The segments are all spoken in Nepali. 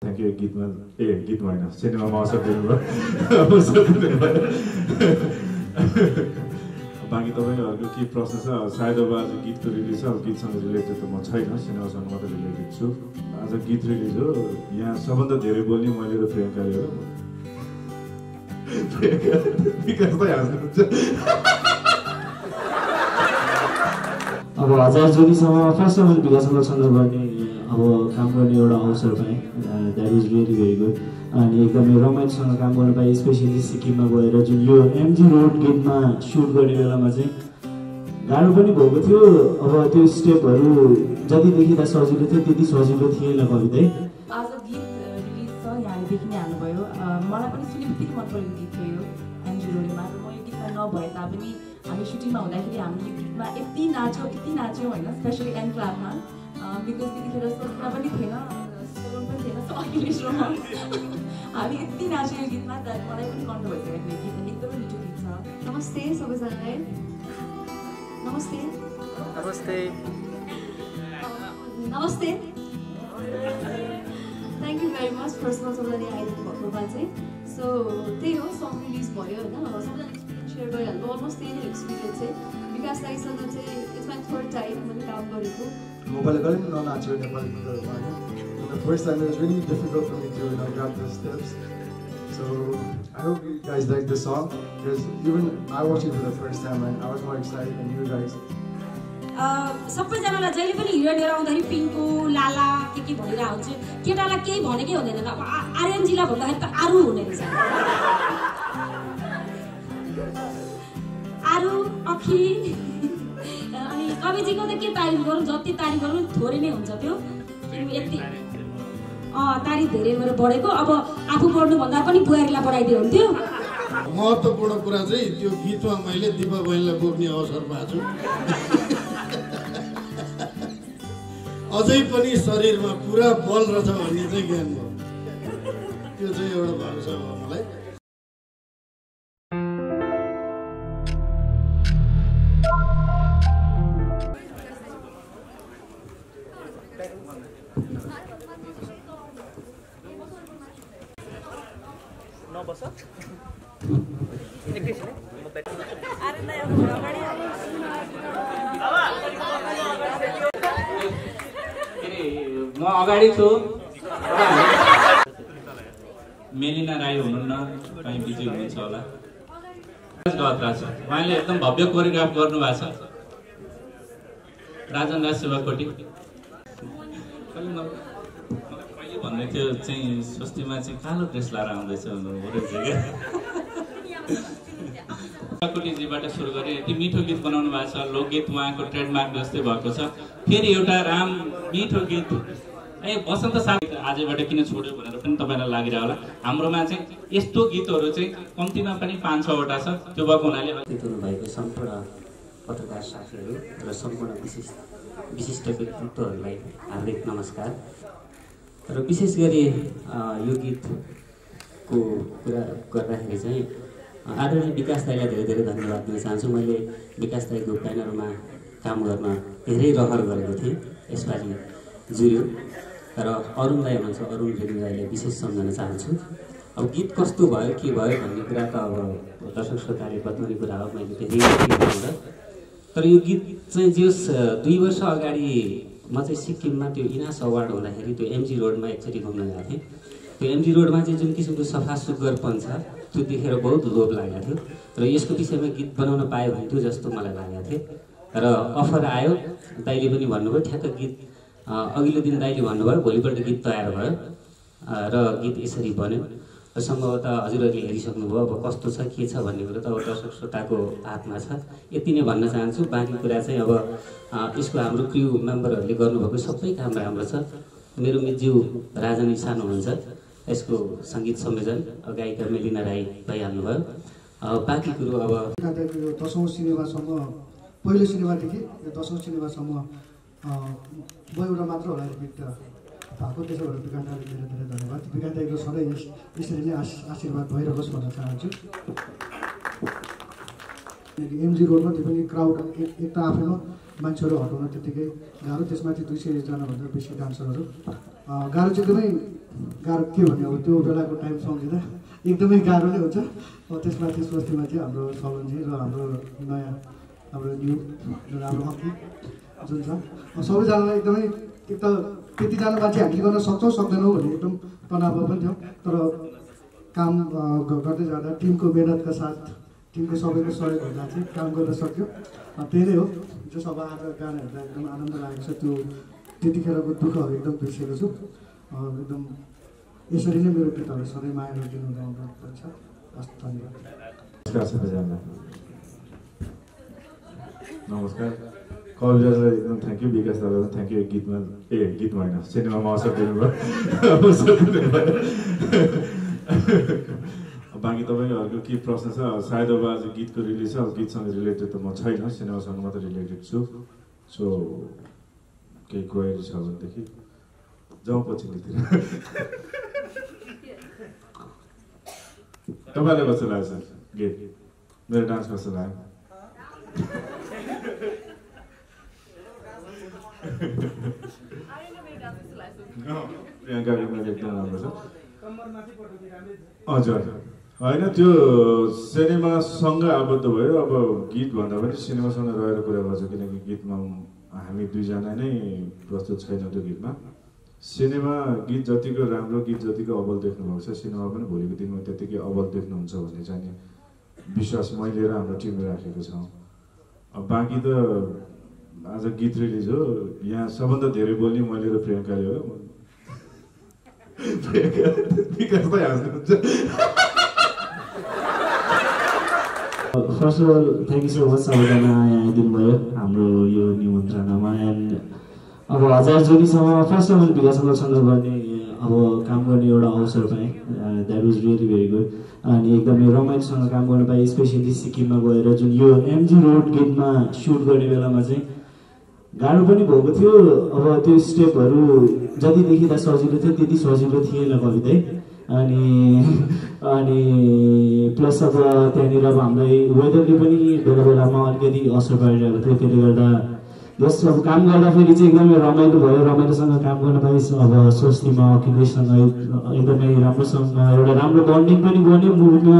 थ्याङ्क यू गीतमा गीतमा होइन सिनेमामा अवसर दिनुभयो बाँकी तपाईँहरूको के प्रश्न छ सायद अब आज गीतको रिलिज छ अब गीतसँग रिलेटेड त म छैन सिनेमासँग मात्रै रिलेटेड छु आज गीत रिलिज हो यहाँ सबभन्दा धेरै बोल्ने मैले र प्रियङ्काले हो विकास भाइ हाँस्नुहुन्छ अब हजार जोडीसँग फर्स्ट टाइम विकाससँग गर्ने अब काम गर्ने एउटा अवसर पाएँ that is really very good अनि एकदमै रमाइलोसँग काम गर्नु पाएँ स्पेसली सिक्किममा गएर जुन यो एमजी रोड गेटमा सुट गर्ने बेलामा चाहिँ गाह्रो पनि भएको थियो अब त्यो स्टेपहरू जति देखिँदा सजिलो थियो त्यति सजिलो थिएन कविता आज गीत रिलिज छ यहाँदेखि नै हाल्नुभयो मलाई पनि सुनेपछि मन परेको गीत थियो यो एमजी रोडमा र म यो गीतमा नभए तापनि हामी सुटिङमा हुँदाखेरि हामी यो गीतमा यति नाच्यौँ होइन स्पेसली एन्ड क्लाबमा बिकज त्यतिखेर सोच्न पनि थिएन हामी यति नाच्यौँ यो गीतमा त मलाई पनि कन्ट्रो भइसकेको यो गीत एकदमै मिठो गीत छ नमस्ते सबैजनालाई नमस्ते नमस्ते नमस्ते थ्याङ्क यू भेरी मच फर्स्टमा सबैजना आइदिनु भएकोमा चाहिँ सो त्यही हो सङ रिलिज भयो होइन अब सबैजना एक्सपिरियन्स सेयर गरिहाल्नु अलमोस्ट त्यही नै एक्सपिरियन्स चाहिँ विकास दाइसँग चाहिँ इट्स माई थर्ड टाइम मैले काम गरेको मोबाइल कहिले पनि ननाच्यो नेपाली गीतहरूमा होइन the first time it was really difficult for me to grab the steps. So I hope you guys like the song because even I watched it for the first time and I was more excited than you guys. सबैजनालाई जहिले पनि हिरो लिएर आउँदाखेरि पिङ्कु लाला के भनिरहेको हुन्छ केटालाई केही भनेकै हुँदैन अब आर्यनजीलाई भन्दाखेरि त आरु हुने रहेछ आरु अखी अनि कविजीको त के तारिफ गरौँ जति तारिफ गरौँ थोरै नै हुन्छ त्यो यति तारिफ धेरै गरेर बढेको अब आफू पढ्नुभन्दा पनि बुहारीलाई पढाइदियो हुन्थ्यो महत्त्वपूर्ण कुरा चाहिँ त्यो गीतमा मैले दिपा बहिनीलाई बोक्ने अवसर पाएको छु अझै पनि शरीरमा पुरा बल रहेछ भन्ने चाहिँ ज्ञान भयो त्यो चाहिँ एउटा भरोसा भयो मलाई म अगाडि छु मेलिना राई हुनुहुन्न कहीँ बिजी हुनुहुन्छ होला उहाँले एकदम भव्य कोरियोग्राफ गर्नु भएको छ राजन राज शिवकोटी भन्ने थियो चाहिँ स्वस्तिमा चाहिँ कालो ड्रेस लाएर आउँदैछ कोटीजीबाट सुरु गरेँ यति मिठो गीत बनाउनु भएको छ लोकगीत उहाँको ट्रेडमार्क जस्तै भएको छ फेरि एउटा मिठो गीत बसन्त साथी आजबाट किन छोड्यो भनेर पनि तपाईँलाई लागिरह होला हाम्रोमा चाहिँ यस्तो गीतहरू चाहिँ कम्तीमा पनि 5-6वटा छ त्यो भएको हुनाले भएको सम्पूर्ण पत्रकार साथीहरू र सम्पूर्ण विशिष्ट व्यक्तित्वहरूलाई हार्दिक नमस्कार र विशेष गरी यो गीतको कुरा गर्दाखेरि चाहिँ आदरणीय विकास दाईलाई धेरै धेरै धन्यवाद दिन चाहन्छु मैले विकास दाईको ब्यानरमा काम गर्न धेरै रहर गरेको थिएँ यसपालि जुर्यो र अरुण दाई हुनुहुन्छ अरुण रेग्मी दाईलाई विशेष सम्झन चाहन्छु अब गीत कस्तो भयो के भयो भन्ने कुरा त अब दर्शक श्रोताले बताउने कुरा हो मैले धेरै तर यो गीत चाहिँ जस 2 वर्ष अगाडि म चाहिँ सिक्किममा त्यो इनास अवार्ड हुँदाखेरि त्यो एमजी रोडमा एकचोटि घुम्न गएको थिएँ त्यो एमजी रोडमा चाहिँ जुन किसिमको सफा सुग्घरपन छ त्यो देखेर बहुत लोभ लागेको थियो र यसको विषयमा गीत बनाउन पायो हुन्थ्यो जस्तो मलाई लागेको थियो र अफर आयो दाइले पनि भन्नुभयो ठ्याक्क गीत अघिल्लो दिन दाइले भन्नुभयो भोलिपल्ट गीत तयार भयो र गीत यसरी बन्यो र सम्भवतः हजुरहरूले हेरिसक्नुभयो अब कस्तो छ के छ भन्ने कुरो त अब दर्शक श्रोताको हातमा छ यति नै भन्न चाहन्छु बाँकी कुरा चाहिँ अब यसको हाम्रो क्र्यु मेम्बरहरूले गर्नुभएको सबै काम राम्रो छ मेरो मिज्यू राजन इसान हुनुहुन्छ यसको सङ्गीत संयोजन गायिका मेलिना राई भइहाल्नुभयो बाँकी कुरो अब 10औं सिनेमासम्म पहिलो सिनेमादेखि 10औं सिनेमासम्म एउटा मात्र होला रिपिट भएको त्यसो भएर विकास दाइलाई धेरै धेरै धन्यवाद विकास दाइको सधैँ यसरी नै आशीर्वाद भइरहोस् भन्न चाहन्छु एमजी रोडमा त्यो पनि क्राउड एक त आफैमा मान्छेहरू हटाउन त्यतिकै गाह्रो त्यसमाथि 200 जनाभन्दा बेसी डान्सरहरू गाह्रो चाहिँ एकदमै गाह्रो के भने अब त्यो बेलाको टाइम सम्झिँदा एकदमै गाह्रो नै हुन्छ। त्यसमाथि स्वस्तिमा चाहिँ हाम्रो सलनजी र हाम्रो नयाँ हाम्रो न्यू जुन हाम्रो हकी जुन छ सबैजनालाई एकदमै एक त त्यतिजना मान्छे हामीले गर्न सक्छौँ सक्दैनौँ भन्ने एकदम तनाव पनि थियो। तर काम गर्दै जाँदा टिमको मेहनतका साथ टिमको सबैको सहयोग हुँदा चाहिँ काम गर्न सक्यो। त्यही नै हो जो सब आज गाना हेर्दा एकदम आनन्द लागेको छ। त्यो त्यतिखेरको दुःखहरू एकदम बिर्सेको छु। एकदम यसरी नै मेरो गीतहरू सधैँ माया गरिदिनु हुनुहुन्छ। हस् धन्यवाद। नमस्कार सबैजना। नमस्कार कविराजलाई एकदम थ्याङ्क यू, विकास दादालाई पनि थ्याङ्क यू। गीतमा होइन सिनेमामा अवसर दिनुभयो। बाँकी तपाईँहरूको के प्रश्न छ? सायद अब आज गीतको रिलिज छ। अब गीतसँग रिलेटेड त म छैन, सिनेमासँग मात्रै रिलेटेड छु। सो केही क्वेरी छ भनेदेखि जाउँ पछिल्लोतिर। तपाईँलाई कस्तो लाग्छ गीत? मेरो डान्स कस्तो लाग्यो? प्रियङ्काको मेरो एकदम राम्रो छ। हजुर होइन त्यो सिनेमासँग आबद्ध भयो। अब गीत भन्दा पनि सिनेमासँग रहेर कुरा गर्छ, किनकि गीतमा हामी दुईजना नै प्रस्तुत छैनौँ। त्यो गीतमा सिनेमा गीत जतिको राम्रो, गीत जतिको अब्बल देख्नुभएको छ, सिनेमा पनि भोलिको दिनमा त्यतिकै अब्बल देख्नुहुन्छ भन्ने चाहिँ विश्वास मैले र हाम्रो टिमले राखेको छौँ। अब बाँकी त आज गीत रिलिज हो, यहाँ सबभन्दा धेरै बोल्ने मैले र प्रियङ्काले हो। विकास भाइ हाँस्नुहुन्छ। First of all thank you so much सबैजना यहाँ आइदिनु भयो हाम्रो यो निमन्त्रणामा। एन्ड अब 1000 जोडीसँग फर्स्ट अफ अल विकास अङ्कलसँग गर्ने अब काम गर्ने एउटा अवसर पाएँ। That was really very good. अनि एकदमै रमाइलोसँग काम गर्न पाएँ। स्पेसली सिक्किममा गएर जुन यो एमजी रोड गेटमा सुट गर्ने बेलामा चाहिँ गाह्रो पनि भएको थियो। अब त्यो स्टेपहरू जति देखिँदा सजिलो थियो त्यति सजिलो थिएन कवितै। अनि प्लस अब त्यहाँनिर अब हामीलाई वेदरले पनि बेला बेलामा अलिकति असर पारिरहेको थियो। त्यसले गर्दा जस्ट अब काम गर्दाखेरि चाहिँ एकदमै रमाइलो भयो। रमाइलोसँग काम गर्न पाएँ। अब स्वस्तिमा अखिलेशसँग एकदमै राम्रोसँग एउटा राम्रो बन्डिङ पनि बन्यो। मुभीमा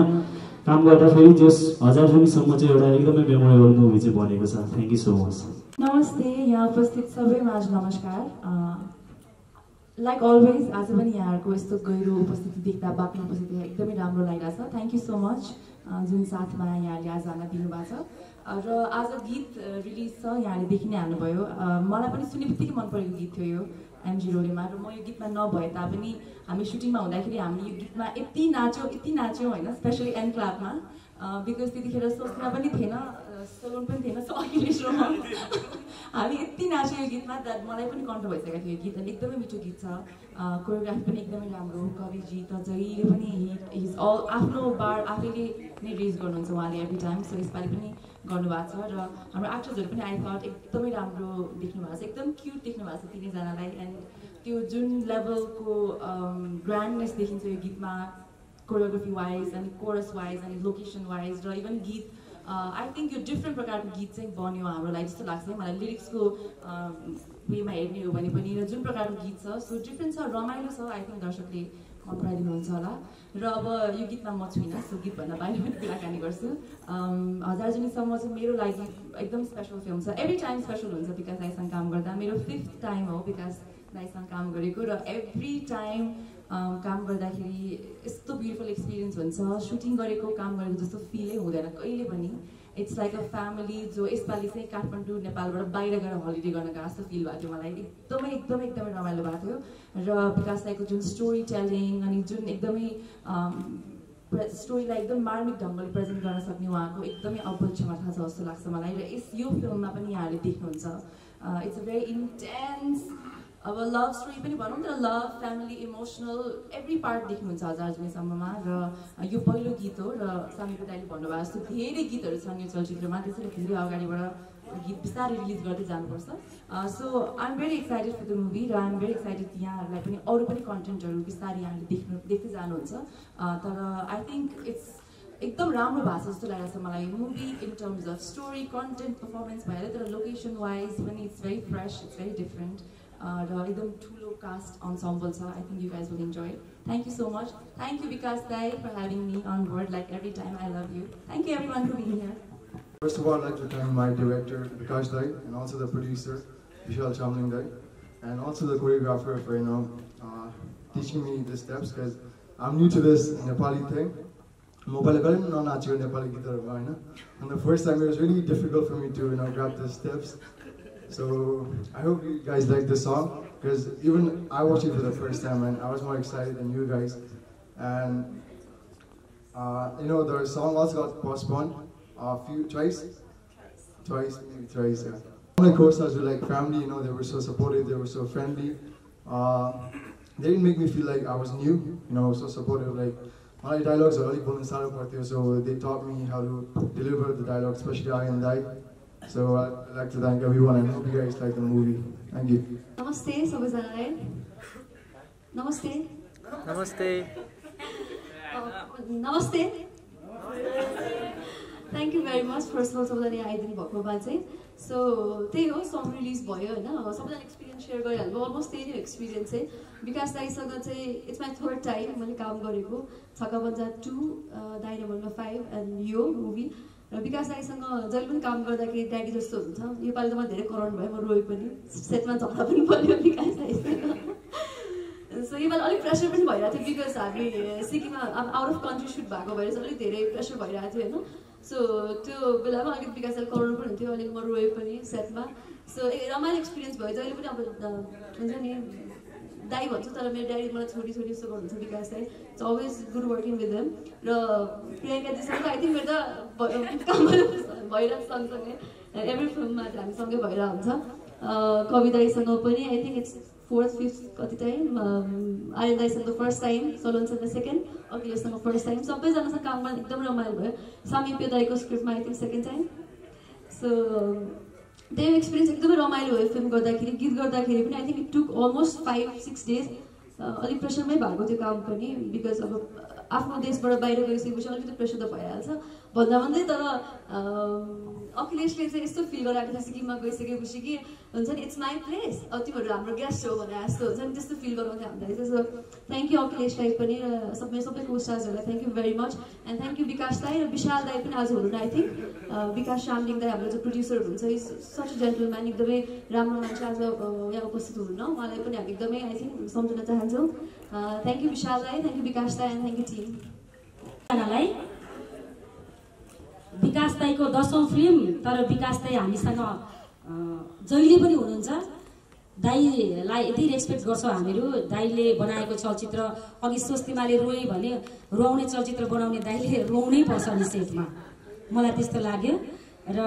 काम गर्दाखेरि जस 1000 जोडीसम्म चाहिँ एउटा एकदमै मेमोरेबल मुभी चाहिँ बनेको छ। Thank you so much. नमस्ते, यहाँ उपस्थित सबैमाझ नमस्कार। लाइक अलवेज आज पनि यहाँहरूको यस्तो गहिरो उपस्थिति देख्दा, बाक्लो उपस्थिति एकदमै राम्रो लागिरहेछ। थ्याङ्क यू सो मच जुन साथमा यहाँले आज हाल्न दिनुभएको छ। र आज गीत रिलिज छ, यहाँले देखि नै हाल्नुभयो। मलाई पनि सुने बित्तिकै मन परेको गीत थियो यो एमजी रोडीमा। र म यो गीतमा नभए तापनि हामी सुटिङमा हुँदाखेरि हामी यो गीतमा यति नाच्यौँ होइन, स्पेसली एन्ड क्लाबमा। बिकज त्यतिखेर सोच्न पनि थिएन, सलोन पनि थिएन, अखिलेश र हामी यति नाच्यौँ यो गीतमा। द्याट मलाई पनि कन्ट्रोल भइसकेको थियो यो गीत। अनि एकदमै मिठो गीत छ। कोरियोग्राफी पनि एकदमै राम्रो। कविजी त जहिले पनि हिज अल आफ्नो बार आफैले नै रेज गर्नुहुन्छ उहाँले एभ्री टाइम। सो यसपालि पनि गर्नुभएको छ। र हाम्रो एक्टर्सहरू पनि आई थट एकदमै राम्रो देख्नु भएको छ। एकदम क्युट देख्नु भएको छ तिनैजनालाई। एन्ड त्यो जुन लेभलको ग्रान्डनेस देखिन्छ यो गीतमा, कोरियोग्राफी वाइज अनि कोरस वाइज अनि लोकेसन वाइज र इभन गीत आई थिङ्क यो डिफ्रेन्ट प्रकारको गीत चाहिँ बन्यो हाम्रो लागि जस्तो लाग्छ मलाई। लिरिक्सको वेमा हेर्ने हो भने पनि र जुन प्रकारको गीत छ सो डिफ्रेन्ट छ, रमाइलो छ। आई थिङ्क दर्शकले मन पराइदिनुहुन्छ होला। र अब यो गीतमा म छुइनँ, सो गीतभन्दा बाहिर पनि कुराकानी गर्छु। 1000 जोडीसम्म चाहिँ मेरो लागि एकदम स्पेसल फिल्म छ। एभ्री टाइम स्पेसल हुन्छ विकास दाइसँग काम गर्दा। मेरो 5th टाइम हो विकास दाइसँग काम गरेको। र एभ्री टाइम काम गर्दाखेरि यस्तो ब्युटिफुल एक्सपिरियन्स हुन्छ। सुटिङ गरेको काम गरेको जस्तो फिलै हुँदैन कहिले पनि। It's like a family. जो यसपालि चाहिँ काठमाडौँ नेपालबाट बाहिर गएर हलिडे गर्न गएको जस्तो फिल भएको थियो मलाई। एकदमै रमाइलो भएको थियो। र विकास दाइको जुन स्टोरी टेलिङ अनि जुन एकदमै स्टोरीलाई एकदम मार्मिक ढङ्गले प्रेजेन्ट गर्न सक्ने उहाँको एकदमै अब्बल क्षमता छ जस्तो लाग्छ मलाई। र यो फिल्ममा पनि यहाँहरूले देख्नुहुन्छ। इट्स अ भेरी इन्टेन्स अब लभ स्टोरी पनि भनौँ तर love, family, emotional every part देख्नुहुन्छ 1000 जोडीसम्ममा। र यो पहिलो गीत हो। र समीर दाइले भन्नुभएको जस्तो धेरै गीतहरू छन् यो चलचित्रमा, त्यसैले धेरै अगाडिबाट गीत बिस्तारै रिलिज गर्दै जानुपर्छ। So I am very excited for the movie. र आइ एम भेरी एक्साइटेड यहाँहरूलाई पनि अरू पनि कन्टेन्टहरू बिस्तारै यहाँले देख्दै जानुहुन्छ। तर आई थिङ्क इट्स एकदम राम्रो भएको छ जस्तो लागेको छ मलाई movie in terms of story, content, performance भएर। तर लोकेसन वाइज पनि it's very fresh, it's very different. र एकदम ठुलो कास्ट ensemble छ. I think you guys will enjoy it. Thank you so much. Thank you Vikas Dai for having me on board like every time. I love you. Thank you everyone for being here. First of all, I'd like to thank my director Vikas Dai and also the producer Vishal Chamling Dai and also the choreographer for teaching me the steps because I'm new to this Nepali thing. Mobile garden no nacho Nepali guitar and the first time it was really difficult for me to grab the steps. So I hope you guys like this song because even I watched it for the first time and I was more excited than you guys. And the song also got postponed twice, maybe thrice. Yeah. My co-stars were like family. They were so supportive. They were so friendly. They didn't make me feel like I was new. So supportive. Like my dialogues are really so they taught me how to deliver the dialogue, especially I and Dai. So I'd like to thank everyone and hope you guys like the movie. Thank you. Namaste, सबैजनालाई. Namaste. Namaste. Namaste. Thank you very much. First of all, सबैजनाले आइदिनु भएको बाचे. So त्यही हो सङ रिलिज भयो हैन. सबैजना एक्सपिरियन्स शेयर गरिहाल्नु. अलमोस्ट त्यही नै एक्सपिरियन्स चाहिँ विकास दाइसँग चाहिँ इट्स माई थर्ड टाइम मैले काम गरेको. छक्काबन्जा 2, दाइ नम्बर 5 एन्ड यो मुभी. र विकास दाइसँग जहिले पनि काम गर्दाखेरि ड्याडी जस्तो हुन्छ. योपालि त म धेरै कराउनु भयो, म रोएँ पनि, सेटमा झगडा पनि पर्यो विकास दाइसँग. सो योपालि अलिक प्रेसर पनि भइरहेको थियो बिकज हामी सिक्किममा अब आउट अफ कन्ट्री सुट भएको भएर चाहिँ अलिक धेरै प्रेसर भइरहेको थियो होइन. सो त्यो बेलामा अलिक विकास दाइले कराउनु पनि हुन्थ्यो, अलिक म रोएँ पनि सेटमा. सो रमाइलो एक्सपिरियन्स भयो. जहिले पनि अब हुन्छ नि दाइ भन्छु तर मेरो ड्याडी मलाई छोडी जस्तो गर्नुहुन्छ विकास दाइ. It's always good working with them. र प्रियङ्का दिसँग आई थिङ्क मेरो त काम भइरहेको सँगसँगै एभ्री फिल्ममा हामी सँगै भइरहेको हुन्छ. कवि दाइसँग पनि I think it's 4th 5th कति टाइम. आर्यन दाइसँग फर्स्ट टाइम, सलोनसँग सेकेन्ड, अखिलेशसँग फर्स्ट टाइम. सबैजनासँग काम गर्न एकदम रमाइलो भयो. सामिप्य दाइको स्क्रिप्टमा I think second time. So त्यही एक्सपिरियन्स एकदमै रमाइलो भयो. फिल्म गर्दाखेरि गीत गर्दाखेरि पनि I think it took almost 5-6 days. अलिक प्रेसरमै भएको त्यो काम पनि बिकज अब आफ्नो देशबाट बाहिर गइसकेपछि अलिकति प्रेसर त भइहाल्छ भन्दा भन्दै. तर अखिलेशले चाहिँ यस्तो फिल गराएको थियो सिक्किममा गइसकेपछि कि हुन्छ नि इट्स माई प्लेस, अब तिमीहरू हाम्रो गेस्ट हो भने जस्तो हुन्छ नि, त्यस्तो फिल गराउँथ्यो हामीलाई चाहिँ. सो थ्याङ्क यू अखिलेशलाई पनि र सबै कोस्टार्सहरूलाई thank you very much. And thank you Bikash दाई र विशाल दाई पनि आज हुनुहुन्न. आई थिङ्क विकास शामलिङ दाई हाम्रो जो प्रड्युसर हुनुहुन्छ इज सच अ जेन्टलम्यान, एकदमै राम्रो मान्छे. आज यहाँ उपस्थित हुनुहुन्न, उहाँलाई पनि हामी एकदमै आई थिङ्क सम्झन चाहन्छौँ. थ्याङ्क यू विशाल दाई, थ्याङ्क यू विकास दाई एन्ड थ्याङ्क यू टिम. विकास दाईको 10औं फिल्म, तर विकास दाई हामीसँग जहिले पनि हुनुहुन्छ. दाईलाई यति रेस्पेक्ट गर्छौँ हामीहरू. दाईले बनाएको चलचित्र अघि स्वस्तिमाले रोए भने रुवाउने चलचित्र बनाउने दाईले रुवाउनै पर्छ नि सेटमा, मलाई त्यस्तो लाग्यो. र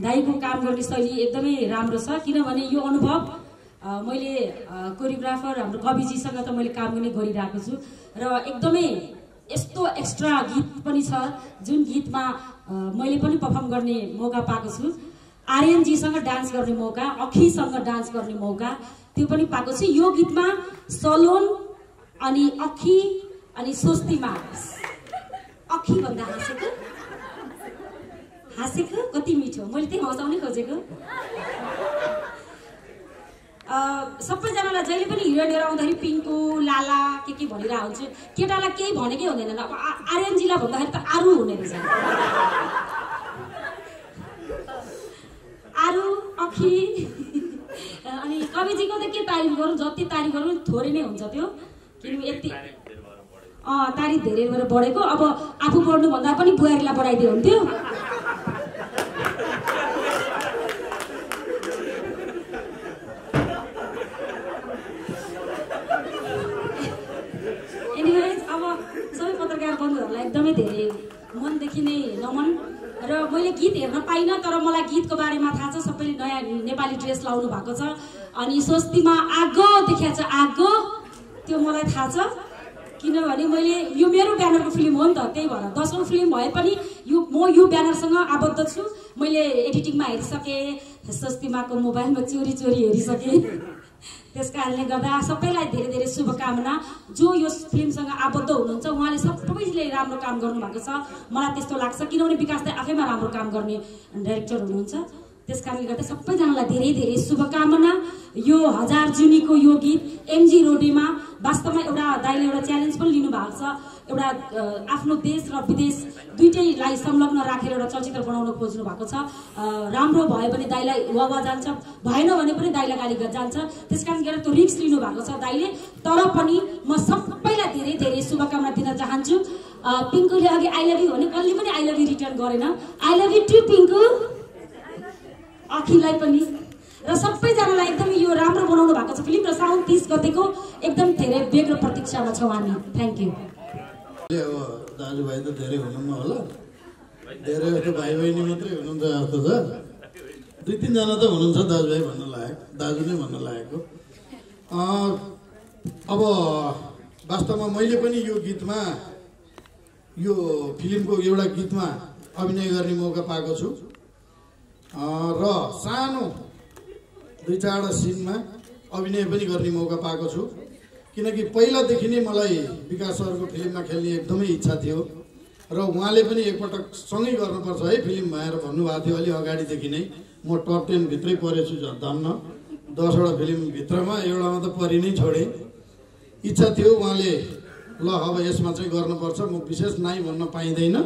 दाईको काम गर्ने शैली एकदमै राम्रो छ किनभने यो अनुभव मैले कोरियोग्राफर हाम्रो कविजीसँग त मैले काम पनि गरिरहेको छु र एकदमै यस्तो एक्स्ट्रा गीत पनि छ जुन गीतमा मैले पनि परफर्म गर्ने मौका पाएको छु. आर्यनजीसँग डान्स गर्ने मौका, अखीसँग डान्स गर्ने मौका त्यो पनि पाएको छु. यो गीतमा सलोन अनि अखी अनि स्वस्तिमा. अखी भन्दा हाँसेको कति मिठो, मैले त्यही हँसाउनै खोजेको. सबैजनालाई जहिले पनि हिरो लिएर आउँदाखेरि पिङ्कु लाला के भनिरहेको हुन्छु. केटालाई केही भनेकै हुँदैन. अब आर्यनजीलाई भन्दाखेरि त आरु हुने रहेछ. आरु अखी अनि कविजीको त के तारिफ गरौँ, जति तारिफ गरौँ थोरै नै हुन्छ त्यो. किनभने यति तारिफ धेरै भएर बढेको. अब आफू बढ्नुभन्दा पनि बुहारीलाई बढाइदियो हुन्थ्यो. बन्धुहरूलाई एकदमै धेरै मनदेखि नै नमन. र मैले गीत हेर्न पाइनँ तर मलाई गीतको बारेमा थाहा छ. सबैले नयाँ नेपाली ड्रेस लाउनु भएको छ अनि स्वस्तिमा आगो देखिया छ, आगो त्यो मलाई थाहा छ किनभने मैले यो मेरो ब्यानरको फिल्म हो नि त. त्यही भएर 10औं फिल्म भए पनि म यो ब्यानरसँग आबद्ध छु. मैले एडिटिङमा हेरिसकेँ, स्वस्तिमाको मोबाइलमा चोरी हेरिसकेँ. त्यस कारणले गर्दा सबैलाई धेरै धेरै शुभकामना. जो यो फिल्मसँग आबद्ध हुनुहुन्छ उहाँले सबैले राम्रो काम गर्नुभएको छ मलाई त्यस्तो लाग्छ किनभने विकास दाइ आफैमा राम्रो काम गर्ने डाइरेक्टर हुनुहुन्छ. त्यस कारणले गर्दा सबैजनालाई धेरै धेरै शुभकामना। यो 1000 जुनीको यो गीत एमजी रोडेमा वास्तवमा एउटा दाइले एउटा च्यालेन्ज पनि लिनु भएको छ, एउटा आफ्नो देश र विदेश दुईटैलाई संलग्न राखेर एउटा चलचित्र बनाउन खोज्नु भएको छ। राम्रो भयो भने दाइलाई वाह जान्छ, भएन भने पनि दाइलाई गाली जान्छ। त्यसकारण गरेर त्यो रिस्क लिनु भएको छ दाइले। तर पनि म सबैलाई धेरै धेरै शुभकामना दिन चाहन्छु। पिङ्कुले अघि आई लभ यू भने कसले पनि आई लभ यू रिटर्न गरेन। आई लभ यू टु पिङ्कु, अखिललाई पनि र सबैजनालाई एकदमै यो राम्रो बनाउनु भएको छ फिल्म र साउन्ड 30 गतेको एकदम धेरै बेग र प्रतीक्षामा छौँ हामी। Thank you. अब दाजुभाइ त धेरै हुनुहुन्न होला, धेरै जस्तो भाइ बहिनी मात्रै हुनुहुन्छ जस्तो छ। 2-3 जना त हुनुहुन्छ दाजुभाइ भन्न लायक, दाजु नै भन्न लागेको। अब वास्तवमा मैले पनि यो गीतमा, यो फिल्मको एउटा गीतमा अभिनय गर्ने मौका पाएको छु र सानो 2-4 सिनमा अभिनय पनि गर्ने मौका पाएको छु। किनकि पहिलादेखि नै मलाई विकास सरको फिल्ममा खेल्ने एकदमै इच्छा थियो र उहाँले पनि एकपटक सँगै गर्नुपर्छ है फिल्म भनेर भन्नुभएको थियो अलि अगाडिदेखि नै। म टप 10 भित्रै परेछु धन्न, 10वटा फिल्मभित्रमा एउटामा त परि नै छोडेँ। इच्छा थियो उहाँले, ल अब यसमा चाहिँ गर्नुपर्छ, म विशेष नाइ भन्न पाइँदैन,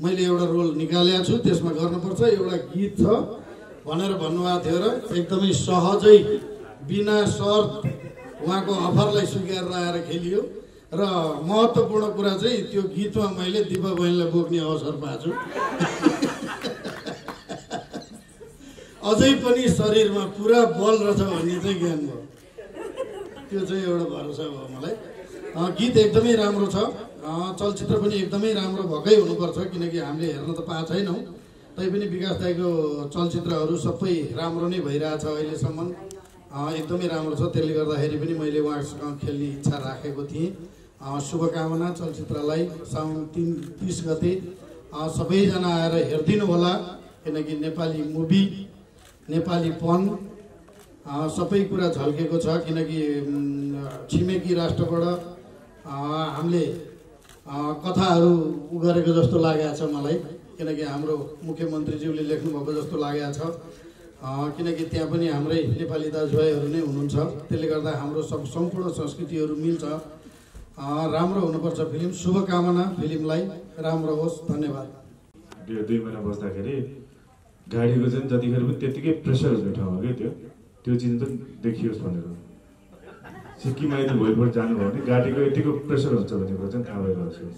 मैले एउटा रोल निकालेको छु त्यसमा गर्नुपर्छ, एउटा गीत छ भनेर भन्नुभएको थियो र एकदमै सहजै बिना शर्त उहाँको अफरलाई स्वीकार आएर खेलियो। र महत्त्वपूर्ण कुरा चाहिँ त्यो गीतमा मैले दिपा बहिनीलाई बोक्ने अवसर पाएको छु। अझै पनि शरीरमा पुरा बल रहेछ भन्ने चाहिँ ज्ञान भयो, त्यो चाहिँ एउटा भरोसा भयो मलाई। गीत एकदमै राम्रो छ, चलचित्र पनि एकदमै राम्रो भएकै हुनुपर्छ किनकि हामीले हेर्न त पाएको छैनौँ। तैपनि विकास दाइको चलचित्रहरू सबै राम्रो नै भइरहेछ अहिलेसम्म, एकदमै राम्रो छ। त्यसले गर्दाखेरि पनि मैले उहाँसँग खेल्ने इच्छा राखेको थिएँ। शुभकामना चलचित्रलाई। साउन 30 गते सबैजना आएर हेरिदिनु होला किनकि नेपाली मुभी, नेपालीपन सबै कुरा झल्केको छ। किनकि छिमेकी राष्ट्रबाट हामीले कथाहरू गरेको जस्तो लागेको छ मलाई, किनकि हाम्रो मुख्यमन्त्रीज्यूले लेख्नुभएको जस्तो लागेको छ। किनकि त्यहाँ पनि हाम्रै नेपाली दाजुभाइहरू नै हुनुहुन्छ, त्यसले गर्दा हाम्रो सम्पूर्ण संस्कृतिहरू मिल्छ। राम्रो हुनुपर्छ फिल्म। शुभकामना फिल्मलाई, राम्रो होस्। धन्यवाद। 2 महिना बस्दाखेरि गाडीको चाहिँ जतिखेर पनि त्यतिकै प्रेसर हुने ठाउँ हो क्या, त्यो चिज पनि देखियोस् भनेर। सिक्किम आइदिनु भोलिपल्ट जानुभयो भने गाडीको यतिको प्रेसर हुन्छ भन्ने कुरा चाहिँ थाहा भइरहेको छ।